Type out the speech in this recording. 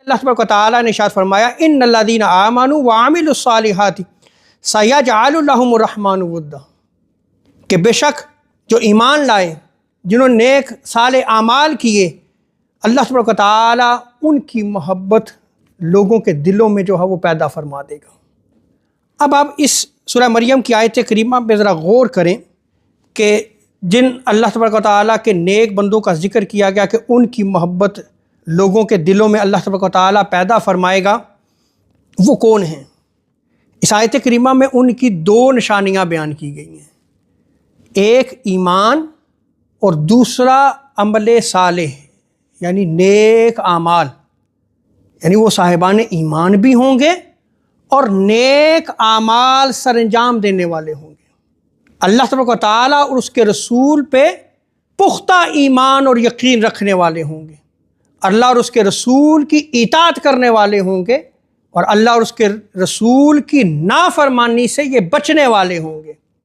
اللہ تبارک و تعالیٰ نے ارشاد فرمایا ان الذین آمنوا وعملوا الصالحات سیجعل لهم الرحمن ودا، کہ بے شک جو ایمان لائے، جنہوں نے نیک صالح اعمال کیے، اللہ تبارک و تعالیٰ ان کی محبت لوگوں کے دلوں میں جو ہے وہ پیدا فرما دے گا۔ اب آپ اس سورہ مریم کی آیت کریمہ پہ ذرا غور کریں کہ جن اللہ تبارک و تعالیٰ کے نیک بندوں کا ذکر کیا گیا کہ ان کی محبت لوگوں کے دلوں میں اللہ تبارک و تعالیٰ پیدا فرمائے گا، وہ کون ہیں؟ اس آیت کریمہ میں ان کی دو نشانیاں بیان کی گئی ہیں، ایک ایمان اور دوسرا عمل صالح یعنی نیک اعمال، یعنی وہ صاحبان ایمان بھی ہوں گے اور نیک اعمال سر انجام دینے والے ہوں گے، اللہ تبارک و تعالیٰ اور اس کے رسول پہ پختہ ایمان اور یقین رکھنے والے ہوں گے، اللہ اور اس کے رسول کی اطاعت کرنے والے ہوں گے، اور اللہ اور اس کے رسول کی نافرمانی سے یہ بچنے والے ہوں گے۔